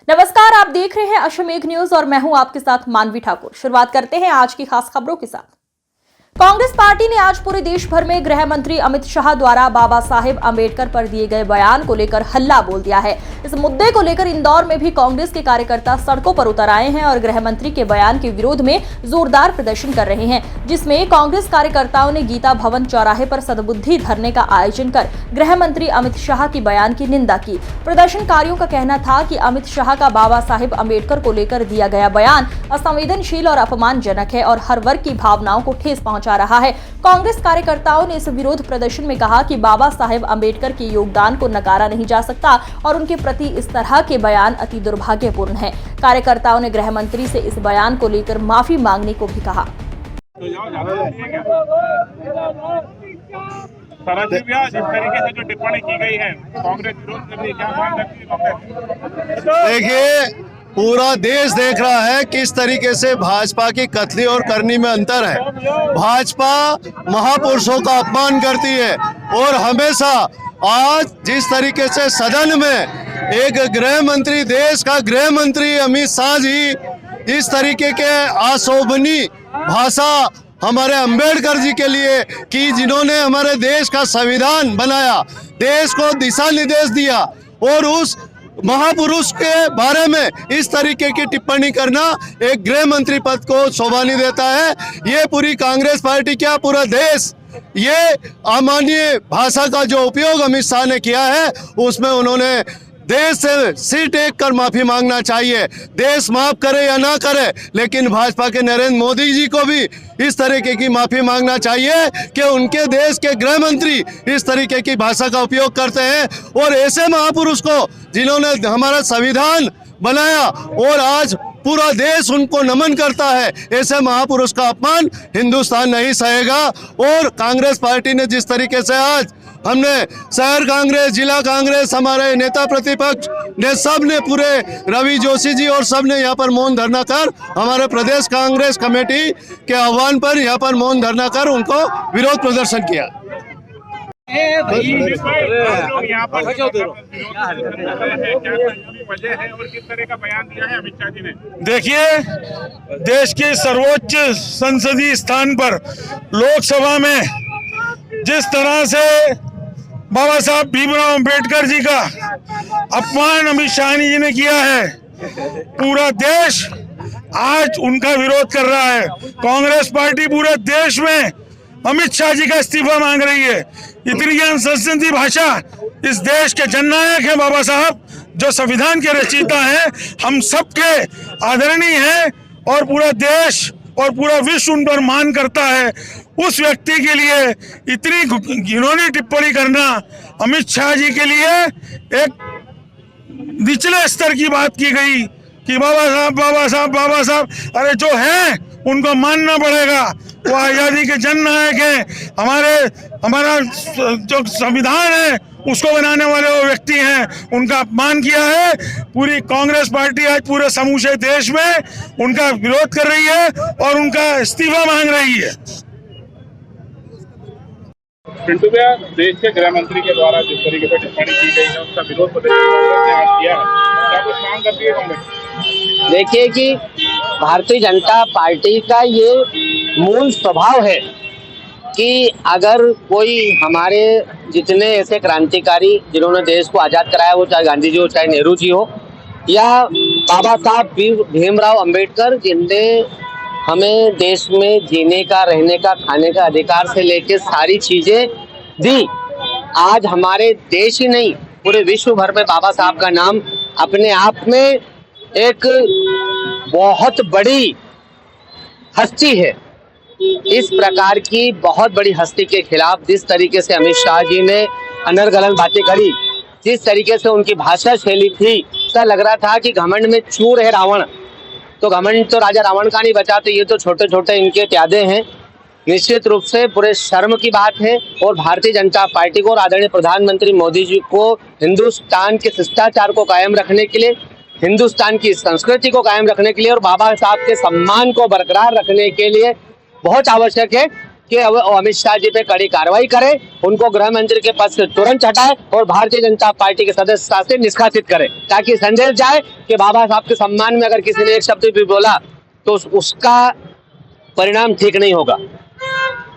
नमस्कार, आप देख रहे हैं अश्वमेघ न्यूज और मैं हूं आपके साथ मानवी ठाकुर। शुरुआत करते हैं आज की खास खबरों के साथ। कांग्रेस पार्टी ने आज पूरे देश भर में गृह मंत्री अमित शाह द्वारा बाबा साहेब अंबेडकर पर दिए गए बयान को लेकर हल्ला बोल दिया है। इस मुद्दे को लेकर इंदौर में भी कांग्रेस के कार्यकर्ता सड़कों पर उतर आए हैं और गृह मंत्री के बयान के विरोध में जोरदार प्रदर्शन कर रहे हैं, जिसमें कांग्रेस कार्यकर्ताओं ने गीता भवन चौराहे पर सद्बुद्धि धरने का आयोजन कर गृह मंत्री अमित शाह की बयान की निंदा की। प्रदर्शनकारियों का कहना था कि अमित शाह का बाबा साहेब अंबेडकर को लेकर दिया गया बयान असंवेदनशील और अपमानजनक है और हर वर्ग की भावनाओं को ठेस पहुंचा रहा है। कांग्रेस कार्यकर्ताओं ने इस विरोध प्रदर्शन में कहा कि बाबा साहेब अंबेडकर के योगदान को नकारा नहीं जा सकता और उनके प्रति इस तरह के बयान अति दुर्भाग्यपूर्ण है। कार्यकर्ताओं ने गृह मंत्री से इस बयान को लेकर माफी मांगने को भी कहा। जिस तरीके से जो टिप्पणी की गई है कांग्रेस विरोध करने क्या मान रखती है? देखिए, पूरा देश देख रहा है किस तरीके से भाजपा की कथनी और करनी में अंतर है। भाजपा महापुरुषों का अपमान करती है और हमेशा आज जिस तरीके से सदन में एक गृह मंत्री, देश का गृह मंत्री अमित शाह जी इस तरीके के अशोभनीय भाषा हमारे अंबेडकर जी के लिए कि जिन्होंने हमारे देश का संविधान बनाया, देश को दिशा निर्देश दिया, और उस महापुरुष के बारे में इस तरीके की टिप्पणी करना एक गृह मंत्री पद को शोभा नहीं देता है। ये पूरी कांग्रेस पार्टी, क्या पूरा देश, ये अमानवीय भाषा का जो उपयोग अमित शाह ने किया है उसमें उन्होंने देश से सिर टेक कर माफी मांगना चाहिए। देश माफ करे या ना करे, लेकिन भाजपा के नरेंद्र मोदी जी को भी इस तरीके की माफी मांगना चाहिए कि उनके देश के गृह मंत्री इस तरीके की भाषा का उपयोग करते हैं। और ऐसे महापुरुष को जिन्होंने हमारा संविधान बनाया और आज पूरा देश उनको नमन करता है, ऐसे महापुरुष का अपमान हिंदुस्तान नहीं सहेगा। और कांग्रेस पार्टी ने जिस तरीके से आज हमने शहर कांग्रेस, जिला कांग्रेस, हमारे नेता प्रतिपक्ष ने सब ने, पूरे रवि जोशी जी और सब ने यहाँ पर मौन धरना कर, हमारे प्रदेश कांग्रेस कमेटी के आह्वान पर यहाँ पर मौन धरना कर उनको विरोध प्रदर्शन किया। यहाँ पर वजह है और किस तरह का बयान दिया है अमित शाह जी ने? देखिए, देश के सर्वोच्च संसदीय स्थान पर लोकसभा में जिस तरह से बाबा साहब भीमराव अंबेडकर जी का अपमान अमित शाह जी ने किया है, पूरा देश आज उनका विरोध कर रहा है। कांग्रेस पार्टी पूरे देश में अमित शाह जी का इस्तीफा मांग रही है। इतनी असंसदीय भाषा, इस देश के जननायक हैं बाबा साहब, जो संविधान के रचयिता हैं, हम सबके आदरणीय हैं और पूरा देश और पूरा विश्व उन पर मान करता है। उस व्यक्ति के लिए इतनी घिनौनी टिप्पणी करना अमित शाह जी के लिए एक निचले स्तर की बात की गई कि बाबा साहब, अरे जो है उनको मानना पड़ेगा। वो आज़ादी के जननायक हैं, हमारा जो संविधान है उसको बनाने वाले वो व्यक्ति हैं, उनका अपमान किया है। पूरी कांग्रेस पार्टी आज पूरे समूचे देश में उनका विरोध कर रही है और उनका इस्तीफा मांग रही है। पिंटू भैया, देश के गृह मंत्री के द्वारा जिस तरीके से टिप्पणी की गई है उसका विरोध प्रदर्शन कांग्रेस ने आज किया है, क्या कुछ मांग करती है कांग्रेस? देखिए कि भारतीय जनता पार्टी का ये मूल स्वभाव है कि अगर कोई हमारे जितने ऐसे क्रांतिकारी जिन्होंने देश को आज़ाद कराया, वो चाहे गांधी जी हो, चाहे नेहरू जी हो, या बाबा साहब भीमराव अंबेडकर, जिनने हमें देश में जीने का, रहने का, खाने का अधिकार से लेकर सारी चीज़ें दी। आज हमारे देश ही नहीं, पूरे विश्व भर में बाबा साहब का नाम अपने आप में एक बहुत बड़ी हस्ती है। इस प्रकार की बहुत बड़ी हस्ती के खिलाफ जिस तरीके से अमित शाह जी ने अनर्गल बातें करी, जिस तरीके से उनकी भाषा शैली थी, ऐसा लग रहा था कि घमंड में चूर है रावण। तो घमंड तो राजा रावण का नहीं बचा, तो ये तो छोटे छोटे इनके त्यादे हैं। निश्चित रूप से पूरे शर्म की बात है और भारतीय जनता पार्टी को और आदरणीय प्रधानमंत्री मोदी जी को हिंदुस्तान के शिष्टाचार को कायम रखने के लिए, हिंदुस्तान की संस्कृति को कायम रखने के लिए और बाबा साहब के सम्मान को बरकरार रखने के लिए बहुत आवश्यक है कि अब अमित शाह जी पे कड़ी कार्रवाई करे, उनको गृह मंत्री के पद से तुरंत हटाए और भारतीय जनता पार्टी के सदस्यता से निष्कासित करे, ताकि संदेश जाए कि बाबा साहब के सम्मान में अगर किसी ने एक शब्द भी बोला तो उसका परिणाम ठीक नहीं होगा।